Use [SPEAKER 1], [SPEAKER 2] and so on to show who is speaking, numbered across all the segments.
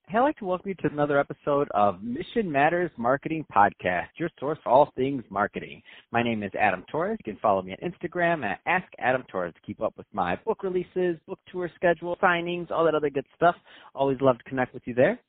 [SPEAKER 1] Hey, I'd like to welcome you to another episode of Mission Matters Marketing Podcast, your source for all things marketing. My name is Adam Torres. You can follow me on Instagram at AskAdamTorres to keep up with my book releases, book tour schedule, signings, all that other good stuff. Always love to connect with you there.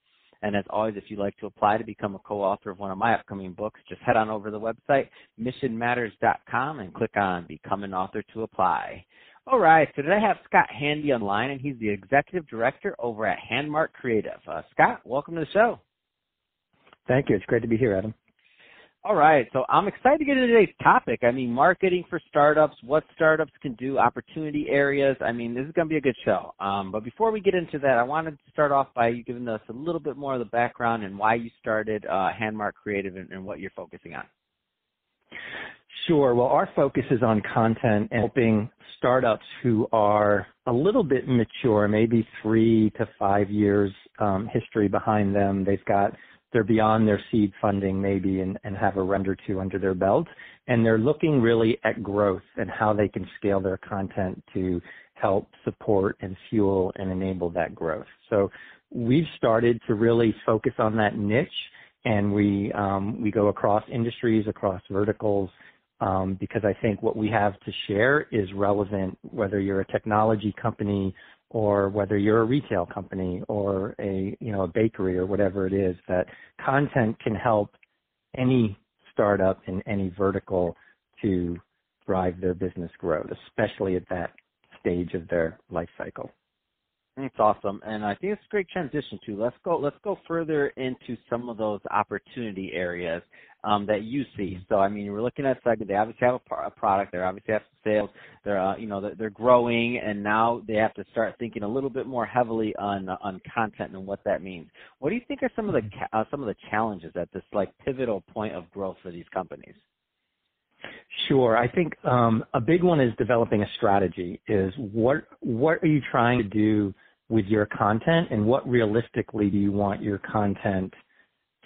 [SPEAKER 1] And as always, if you'd like to apply to become a co-author of one of my upcoming books, just head on over to the website, missionmatters.com, and click on Become an Author to apply. All right, so today I have Scott Handy online, and he's the Executive Director over at Handmark Creative. Scott, welcome to the show.
[SPEAKER 2] Thank you. It's great to be here, Adam.
[SPEAKER 1] All right, so I'm excited to get into today's topic. I mean, marketing for startups, what startups can do, opportunity areas. I mean, this is going to be a good show. But before we get into that, I wanted to start off by you giving us a little bit more of the background and why you started Handmark Creative and what you're focusing on.
[SPEAKER 2] Sure. Well, our focus is on content and helping startups who are a little bit mature, maybe 3 to 5 years history behind them. They're beyond their seed funding maybe and have a run or two under their belt. And they're looking really at growth and how they can scale their content to help support and fuel and enable that growth. So we've started to really focus on that niche, and we go across industries, across verticals, because I think what we have to share is relevant whether you're a technology company or whether you're a retail company or a bakery or whatever it is, that content can help any startup in any vertical to drive their business growth, especially at that stage of their life cycle.
[SPEAKER 1] That's awesome, and I think it's a great transition too. Let's go further into some of those opportunity areas that you see. So, I mean, we're looking at segment. They obviously have a product. They obviously have sales. They're growing, and now they have to start thinking a little bit more heavily on content and what that means. What do you think are some of the challenges at this pivotal point of growth for these companies?
[SPEAKER 2] Sure. I think a big one is developing a strategy. Is what are you trying to do with your content, and what realistically do you want your content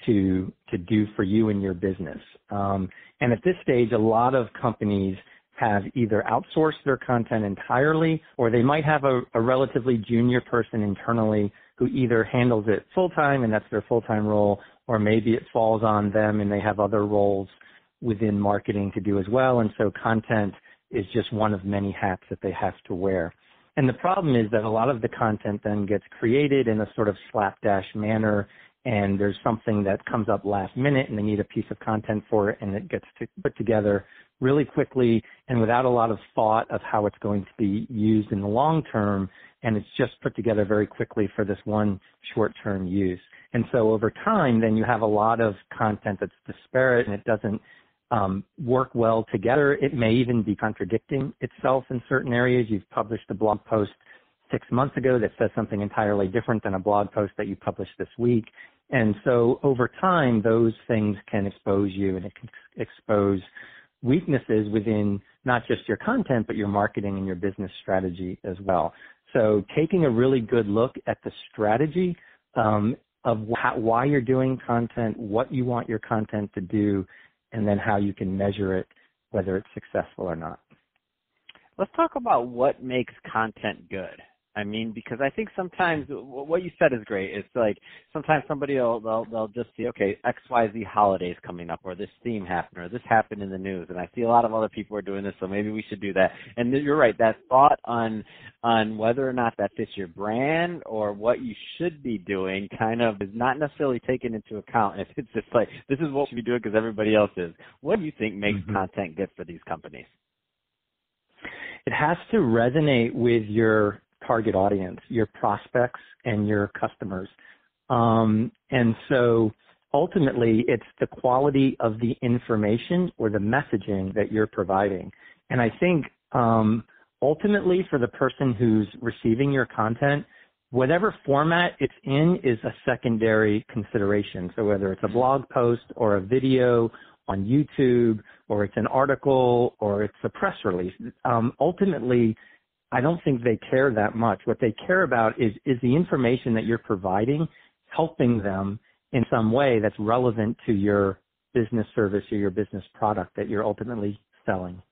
[SPEAKER 2] to do for you and your business? And at this stage, a lot of companies have either outsourced their content entirely, or they might have a relatively junior person internally who either handles it full-time, and that's their full-time role, or maybe it falls on them and they have other roles within marketing to do as well. And so content is just one of many hats that they have to wear. And the problem is that a lot of the content then gets created in a sort of slapdash manner, and there's something that comes up last minute and they need a piece of content for it, and it gets put together really quickly and without a lot of thought of how it's going to be used in the long term, and it's just put together very quickly for this one short-term use. And so over time, then you have a lot of content that's disparate and it doesn't work well together. It may even be contradicting itself in certain areas. You've published a blog post 6 months ago that says something entirely different than a blog post that you published this week. And so over time, those things can expose you, and it can expose weaknesses within not just your content, but your marketing and your business strategy as well. So taking a really good look at the strategy of why you're doing content, what you want your content to do, and then how you can measure it, whether it's successful or not.
[SPEAKER 1] Let's talk about what makes content good. I mean, because I think sometimes what you said is great. It's like sometimes somebody they'll just see, okay, XYZ holidays coming up, or this theme happened, or this happened in the news, and I see a lot of other people are doing this, so maybe we should do that. And you're right, that thought on whether or not that fits your brand or what you should be doing kind of is not necessarily taken into account. If it's just like, this is what we should be doing because everybody else is. What do you think makes content good for these companies?
[SPEAKER 2] It has to resonate with your target audience, your prospects, and your customers. And so ultimately, it's the quality of the information or the messaging that you're providing. And I think ultimately for the person who's receiving your content, whatever format it's in is a secondary consideration. So whether it's a blog post or a video on YouTube, or it's an article, or it's a press release, ultimately, I don't think they care that much. What they care about is the information that you're providing helping them in some way that's relevant to your business service or your business product that you're ultimately selling.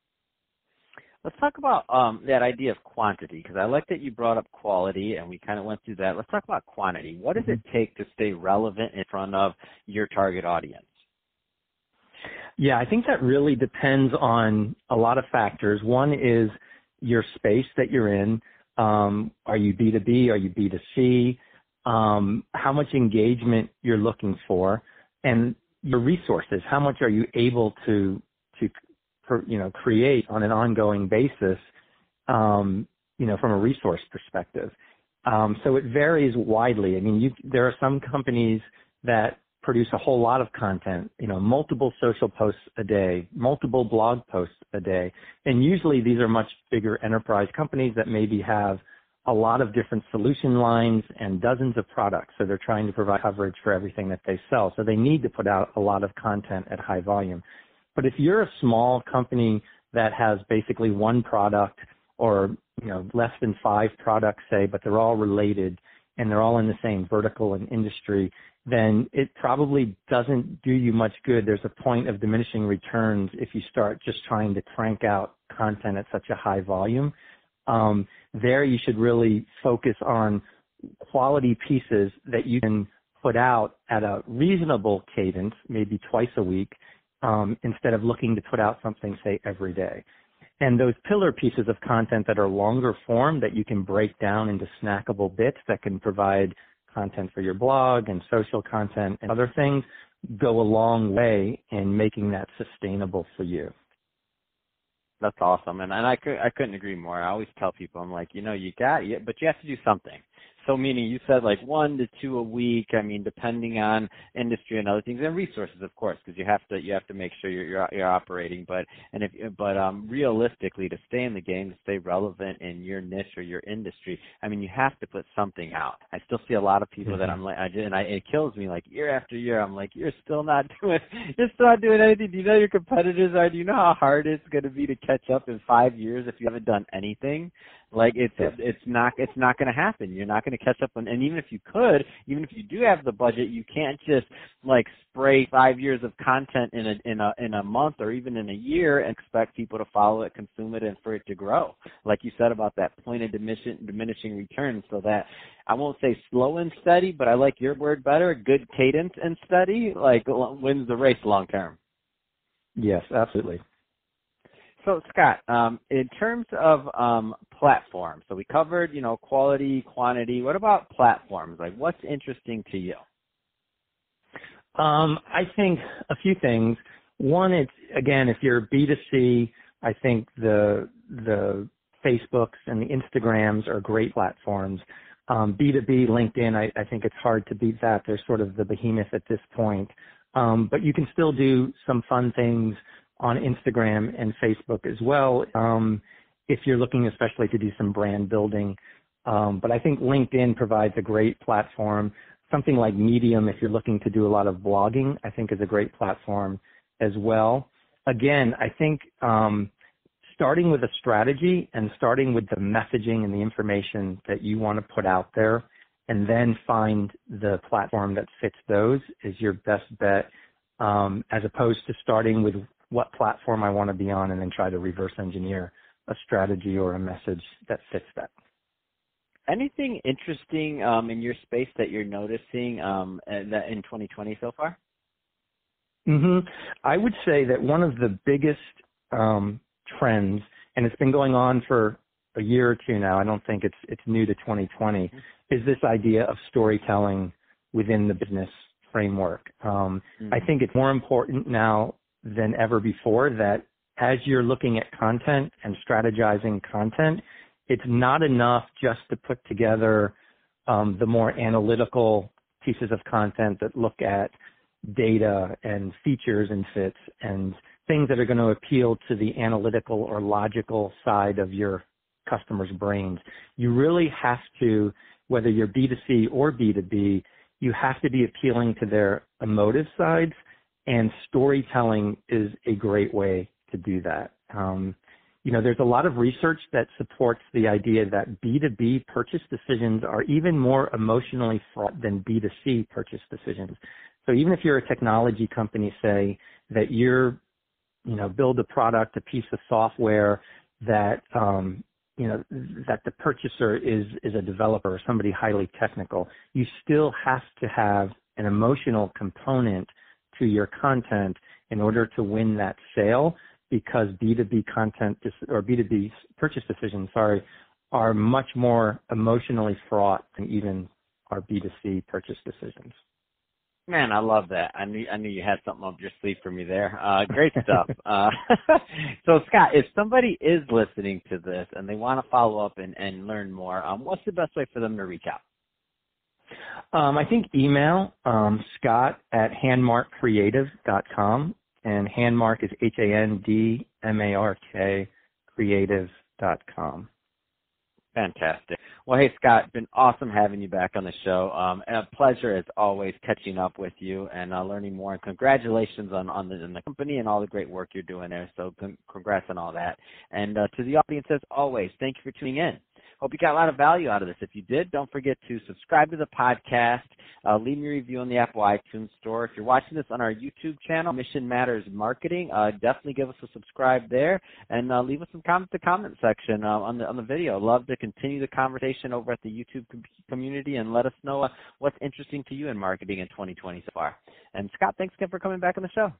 [SPEAKER 1] Let's talk about that idea of quantity, because I like that you brought up quality, and we kind of went through that. Let's talk about quantity. What does it take to stay relevant in front of your target audience?
[SPEAKER 2] Yeah, I think that really depends on a lot of factors. One is your space that you're in. Are you B2B? Are you B2C? How much engagement you're looking for, and your resources. How much are you able to create on an ongoing basis, from a resource perspective. So it varies widely. I mean, there are some companies that produce a whole lot of content, multiple social posts a day, multiple blog posts a day. And usually these are much bigger enterprise companies that maybe have a lot of different solution lines and dozens of products. So they're trying to provide coverage for everything that they sell. So they need to put out a lot of content at high volume. But if you're a small company that has basically one product or, less than 5 products, say, but they're all related and they're all in the same vertical and industry, then it probably doesn't do you much good. There's a point of diminishing returns if you start just trying to crank out content at such a high volume. There you should really focus on quality pieces that you can put out at a reasonable cadence, maybe twice a week, instead of looking to put out something, say, every day. And those pillar pieces of content that are longer form that you can break down into snackable bits that can provide content for your blog and social content and other things go a long way in making that sustainable for you.
[SPEAKER 1] That's awesome, and I couldn't agree more. I always tell people, I'm like, you got it, but you have to do something. So meaning you said like 1 to 2 a week. I mean, depending on industry and other things and resources, of course, because you have to make sure you're operating. But realistically, to stay in the game, to stay relevant in your niche or your industry, I mean, you have to put something out. I still see a lot of people that I'm like, it kills me. Like year after year, I'm like, you're still not doing anything. Do you know your competitors are? Do you know how hard it's going to be to catch up in 5 years if you haven't done anything? Like it's not going to happen. You're not going to catch up on, and even if you do have the budget, you can't just like spray 5 years of content in a month or even in a year and expect people to follow it, consume it, and for it to grow. Like you said about that point of diminishing returns, so that I won't say slow and steady, but I like your word better, good cadence and steady, like wins the race long term.
[SPEAKER 2] Yes, absolutely.
[SPEAKER 1] So, Scott, in terms of platforms, so we covered, quality, quantity. What about platforms? Like, what's interesting to you?
[SPEAKER 2] I think a few things. One, it's, again, if you're B2C, I think the Facebooks and the Instagrams are great platforms. B2B, LinkedIn, I think it's hard to beat that. They're sort of the behemoth at this point. But you can still do some fun things on Instagram and Facebook as well, if you're looking especially to do some brand building. But I think LinkedIn provides a great platform. Something like Medium, if you're looking to do a lot of blogging, I think is a great platform as well. Again, I think starting with a strategy and starting with the messaging and the information that you want to put out there, and then find the platform that fits those is your best bet, as opposed to starting with what platform I want to be on and then try to reverse engineer a strategy or a message that fits that.
[SPEAKER 1] Anything interesting in your space that you're noticing that in 2020 so far?
[SPEAKER 2] I would say that one of the biggest trends, and it's been going on for a year or two now, I don't think it's new to 2020, is this idea of storytelling within the business framework. I think it's more important now than ever before that as you're looking at content and strategizing content, it's not enough just to put together the more analytical pieces of content that look at data and features and fits and things that are going to appeal to the analytical or logical side of your customers' brains. You really have to, whether you're B2C or B2B, you have to be appealing to their emotive sides, and storytelling is a great way to do that. There's a lot of research that supports the idea that B2B purchase decisions are even more emotionally fraught than B2C purchase decisions. So even if you're a technology company, say, that you're, build a product, a piece of software that that the purchaser is a developer or somebody highly technical. You still have to have an emotional component to your content in order to win that sale, because B2B content or B2B purchase decisions, are much more emotionally fraught than even our B2C purchase decisions.
[SPEAKER 1] Man, I love that. I knew you had something up your sleeve for me there. Great stuff. So, Scott, if somebody is listening to this and they want to follow up and learn more, what's the best way for them to reach out?
[SPEAKER 2] I think email scott@handmarkcreative.com, and Handmark is HANDMARK creative.com.
[SPEAKER 1] Fantastic. Well, hey, Scott, been awesome having you back on the show. And a pleasure, as always, catching up with you and learning more. And congratulations on the company and all the great work you're doing there. So congrats on all that. And to the audience, as always, thank you for tuning in. Hope you got a lot of value out of this. If you did, don't forget to subscribe to the podcast. Leave me a review on the Apple iTunes Store. If you're watching this on our YouTube channel, Mission Matters Marketing, definitely give us a subscribe there and leave us some comments in the comment section on the video. Love to continue the conversation over at the YouTube community and let us know what's interesting to you in marketing in 2020 so far. And Scott, thanks again for coming back on the show.